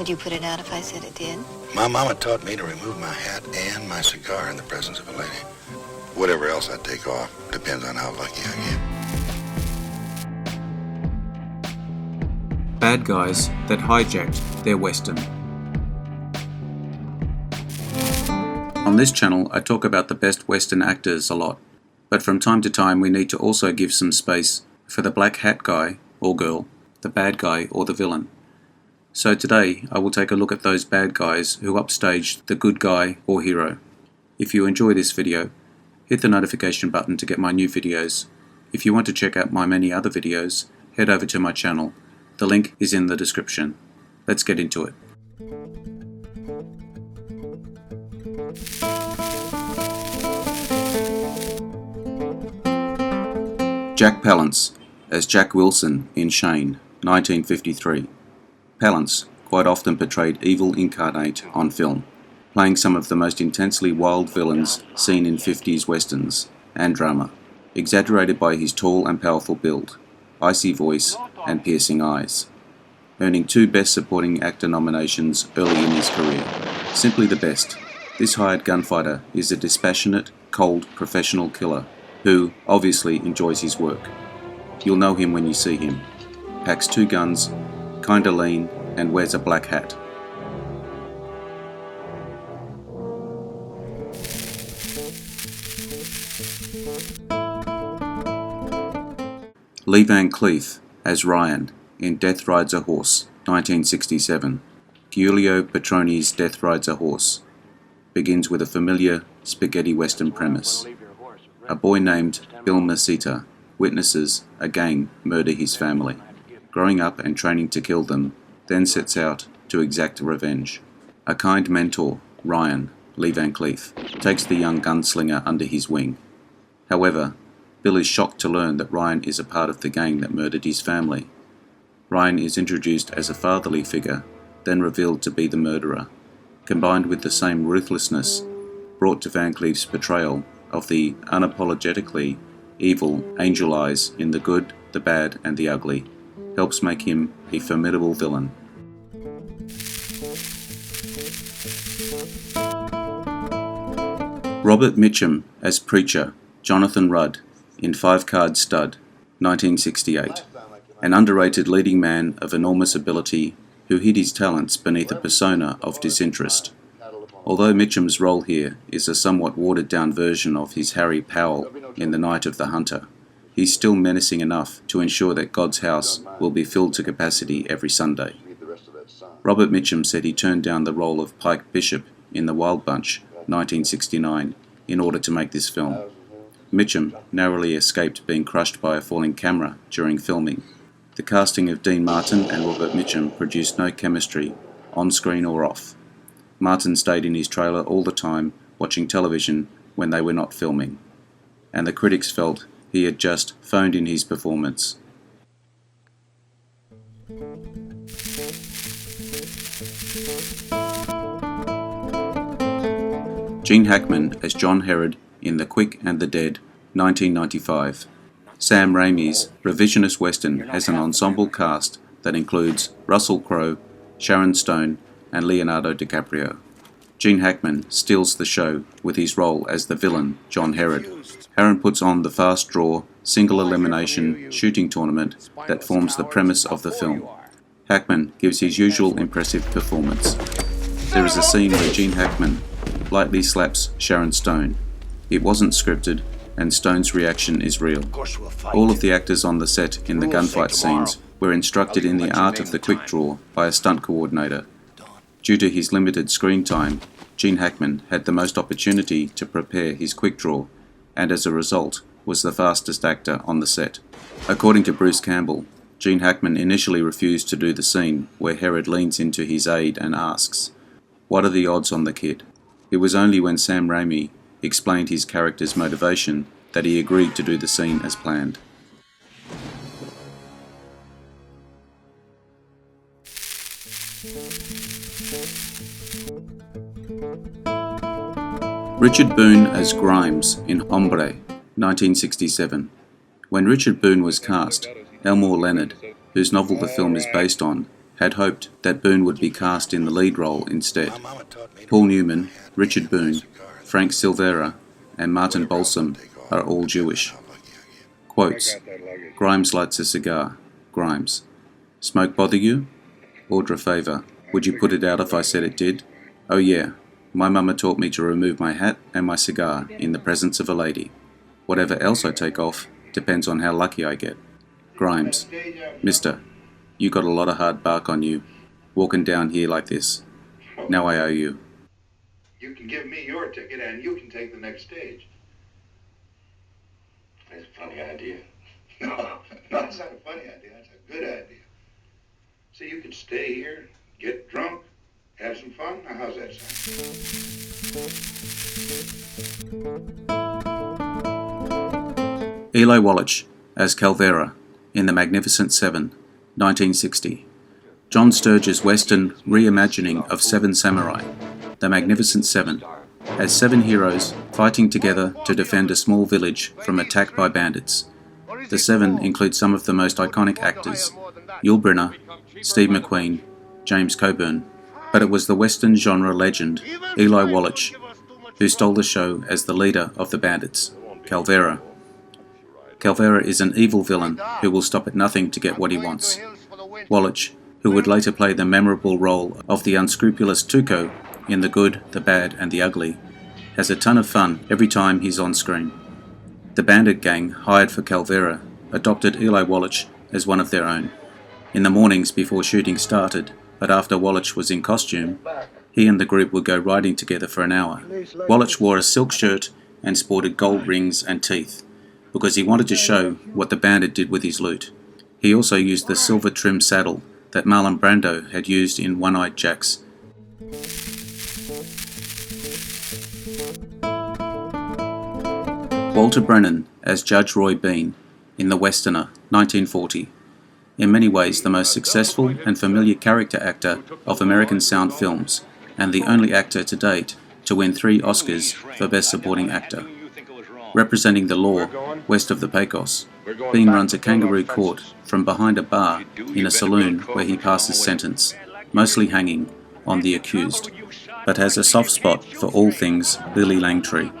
Would you put it out if I said it did? My mama taught me to remove my hat and my cigar in the presence of a lady. Whatever else I take off depends on how lucky I get. Bad guys that hijacked their Western. On this channel, I talk about the best Western actors a lot, but from time to time we need to also give some space for the black hat guy or girl, the bad guy or the villain. So today I will take a look at those bad guys who upstaged the good guy or hero. If you enjoy this video, hit the notification button to get my new videos. If you want to check out my many other videos, head over to my channel. The link is in the description. Let's get into it. Jack Palance as Jack Wilson in Shane, 1953. Palance quite often portrayed evil incarnate on film, playing some of the most intensely wild villains seen in 50s westerns and drama, exaggerated by his tall and powerful build, icy voice and piercing eyes. Earning 2 Best Supporting Actor nominations early in his career. Simply the best, this hired gunfighter is a dispassionate, cold, professional killer who obviously enjoys his work. You'll know him when you see him. Packs 2 guns, kinda lean, and wears a black hat. Lee Van Cleef as Ryan in Death Rides a Horse, 1967. Giulio Petroni's Death Rides a Horse begins with a familiar spaghetti western premise. A boy named Bill Mesita witnesses a gang murder his family. Growing up and training to kill them, then sets out to exact revenge. A kind mentor, Ryan, Lee Van Cleef, takes the young gunslinger under his wing. However, Bill is shocked to learn that Ryan is a part of the gang that murdered his family. Ryan is introduced as a fatherly figure, then revealed to be the murderer, combined with the same ruthlessness brought to Van Cleef's portrayal of the unapologetically evil Angel Eyes in The Good, the Bad and the Ugly, helps make him a formidable villain. Robert Mitchum as Preacher, Jonathan Rudd in 5 Card Stud, 1968. An underrated leading man of enormous ability who hid his talents beneath a persona of disinterest. Although Mitchum's role here is a somewhat watered-down version of his Harry Powell in The Night of the Hunter, he's still menacing enough to ensure that God's house will be filled to capacity every Sunday. Robert Mitchum said he turned down the role of Pike Bishop in The Wild Bunch, 1969, in order to make this film. Mitchum narrowly escaped being crushed by a falling camera during filming. The casting of Dean Martin and Robert Mitchum produced no chemistry, on-screen or off. Martin stayed in his trailer all the time, watching television when they were not filming, and the critics felt he had just phoned in his performance. Gene Hackman as John Herod in The Quick and the Dead, 1995. Sam Raimi's revisionist western has an ensemble cast that includes Russell Crowe, Sharon Stone and Leonardo DiCaprio. Gene Hackman steals the show with his role as the villain, John Herod. Herod puts on the fast draw, single elimination shooting tournament that forms the premise of the film. Hackman gives his usual impressive performance. There is a scene where Gene Hackman lightly slaps Sharon Stone. It wasn't scripted, and Stone's reaction is real. All of the actors on the set in the gunfight scenes were instructed in the art of the quick draw by a stunt coordinator. Due to his limited screen time, Gene Hackman had the most opportunity to prepare his quick draw, and as a result was the fastest actor on the set. According to Bruce Campbell, Gene Hackman initially refused to do the scene where Herod leans into his aide and asks, "What are the odds on the kid?" It was only when Sam Raimi explained his character's motivation that he agreed to do the scene as planned. Richard Boone as Grimes in Hombre, 1967. When Richard Boone was cast, Elmore Leonard, whose novel the film is based on, had hoped that Boone would be cast in the lead role instead. My mama taught me to Paul remove Newman, my hat Richard and my Boone, cigar in the Frank Silvera, and Martin Whatever else I Balsam take off are all Jewish. how lucky I get. Quotes: Grimes lights a cigar. Grimes: Smoke bother you? Audra Favor: Would you put it out if I said it did? Oh yeah. My mama taught me to remove my hat and my cigar in the presence of a lady. Whatever else I take off depends on how lucky I get. Grimes: Mister, you got a lot of hard bark on you, walking down here like this. Now I owe you. You can give me your ticket and you can take the next stage. That's a funny idea. No, that's not a funny idea. That's a good idea. See, you could stay here, get drunk, have some fun. Now, how's that sound? Eli Wallach as Calvera in The Magnificent Seven, 1960. John Sturges' Western reimagining of Seven Samurai, The Magnificent Seven, as seven heroes fighting together to defend a small village from attack by bandits. The Seven include some of the most iconic actors: Yul Brynner, Steve McQueen, James Coburn, but it was the Western genre legend, Eli Wallach, who stole the show as the leader of the bandits, Calvera. Calvera is an evil villain who will stop at nothing to get what he wants. Wallach, who would later play the memorable role of the unscrupulous Tuco in The Good, the Bad and the Ugly, has a ton of fun every time he's on screen. The bandit gang hired for Calvera adopted Eli Wallach as one of their own. In the mornings before shooting started, but after Wallach was in costume, he and the group would go riding together for an hour. Wallach wore a silk shirt and sported gold rings and teeth, because he wanted to show what the bandit did with his loot. He also used the silver trim saddle that Marlon Brando had used in One-Eyed Jacks. Walter Brennan as Judge Roy Bean in The Westerner, 1940. In many ways the most successful and familiar character actor of American sound films, and the only actor to date to win 3 Oscars for Best Supporting Actor. Representing the law west of the Pecos, Bean runs a kangaroo court from behind a bar in a saloon where he passes sentence, mostly hanging on the accused, but has a soft spot for all things Lily Langtry.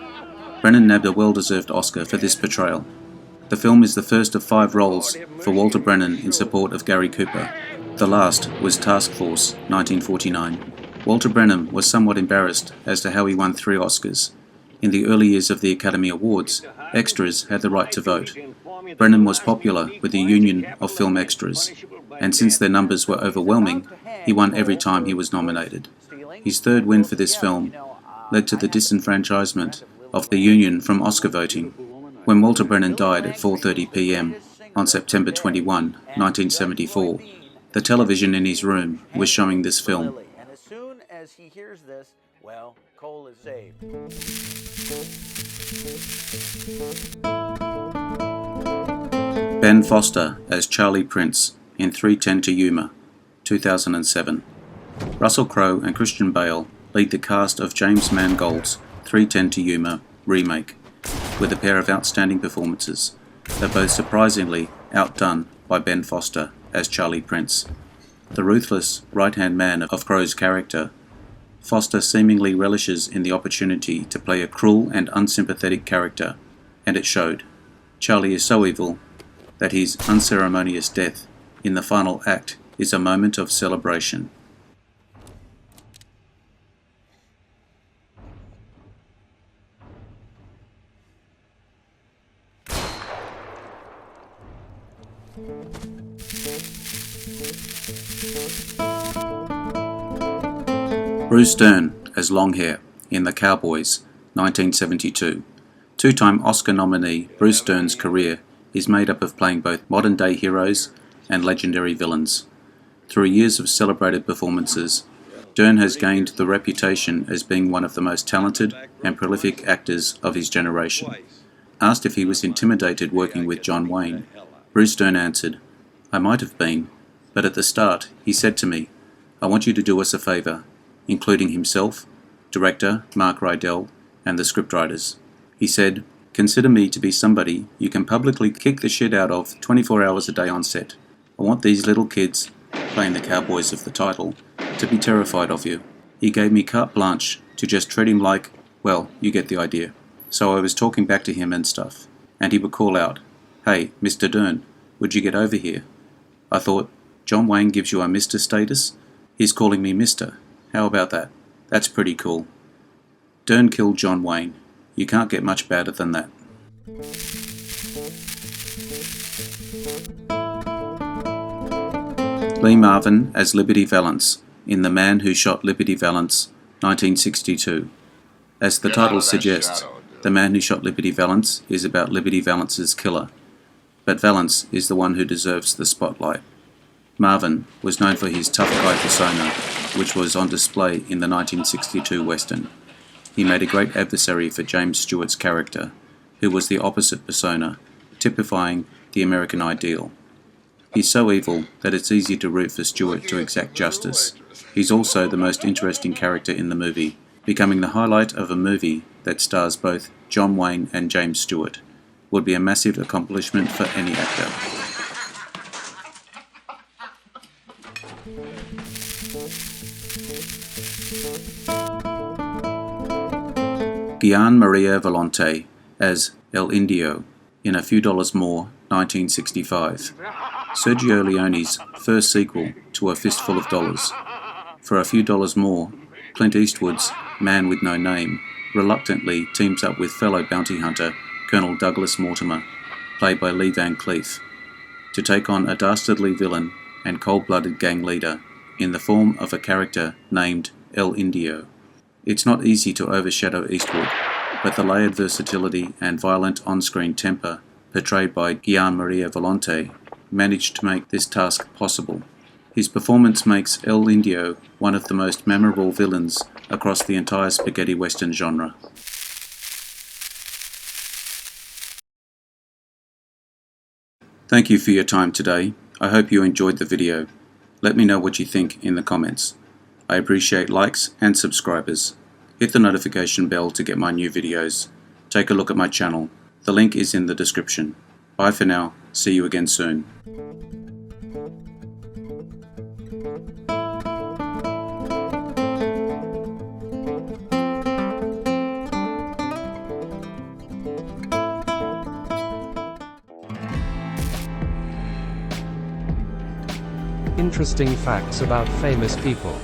Brennan nabbed a well-deserved Oscar for this portrayal. The film is the first of 5 roles for Walter Brennan in support of Gary Cooper. The last was Task Force, 1949. Walter Brennan was somewhat embarrassed as to how he won 3 Oscars. In the early years of the Academy Awards, extras had the right to vote. Brennan was popular with the Union of Film Extras, and since their numbers were overwhelming, he won every time he was nominated. His 3rd win for this film led to the disenfranchisement of the Union from Oscar voting, when Walter Brennan died at 4:30 p.m. on September 21, 1974. The television in his room was showing this film. And as soon as he hears this, well, Cole is saved. Ben Foster as Charlie Prince in 3:10 to Yuma, 2007. Russell Crowe and Christian Bale lead the cast of James Mangold's 3:10 to Yuma remake, with a pair of outstanding performances. They're both surprisingly outdone by Ben Foster as Charlie Prince. The ruthless right-hand man of Crowe's character, Foster seemingly relishes in the opportunity to play a cruel and unsympathetic character, and it showed. Charlie is so evil that his unceremonious death in the final act is a moment of celebration. Bruce Dern as Longhair in The Cowboys, 1972. Two-time Oscar nominee Bruce Dern's career is made up of playing both modern-day heroes and legendary villains. Through years of celebrated performances, Dern has gained the reputation as being one of the most talented and prolific actors of his generation. Asked if he was intimidated working with John Wayne, Bruce Dern answered, "I might have been, but at the start he said to me, 'I want you to do us a favour,' including himself, director Mark Rydell, and the scriptwriters. He said, 'Consider me to be somebody you can publicly kick the shit out of 24 hours a day on set. I want these little kids playing the cowboys of the title, to be terrified of you. He gave me carte blanche to just treat him like, well, you get the idea. So I was talking back to him and stuff, and he would call out, "Hey, Mr. Dern, would you get over here?" I thought, John Wayne gives you a Mr. status? He's calling me Mr. How about that? That's pretty cool. Dern killed John Wayne. You can't get much badder than that. Lee Marvin as Liberty Valance in The Man Who Shot Liberty Valance, 1962. As the title suggests, The Man Who Shot Liberty Valance is about Liberty Valance's killer, but Valance is the one who deserves the spotlight. Marvin was known for his tough guy persona, which was on display in the 1962 Western. He made a great adversary for James Stewart's character, who was the opposite persona, typifying the American ideal. He's so evil that it's easy to root for Stewart to exact justice. He's also the most interesting character in the movie, becoming the highlight of a movie that stars both John Wayne and James Stewart. Would be a massive accomplishment for any actor. Gian Maria Volonté as El Indio in A Few Dollars More, 1965. Sergio Leone's first sequel to A Fistful of Dollars. For A Few Dollars More, Clint Eastwood's Man with No Name reluctantly teams up with fellow bounty hunter Colonel Douglas Mortimer, played by Lee Van Cleef, to take on a dastardly villain and cold-blooded gang leader in the form of a character named El Indio. It's not easy to overshadow Eastwood, but the layered versatility and violent on-screen temper portrayed by Gian Maria Volonté managed to make this task possible. His performance makes El Indio one of the most memorable villains across the entire spaghetti western genre. Thank you for your time today. I hope you enjoyed the video. Let me know what you think in the comments. I appreciate likes and subscribers. Hit the notification bell to get my new videos. Take a look at my channel. The link is in the description. Bye for now. See you again soon. Interesting facts about famous people.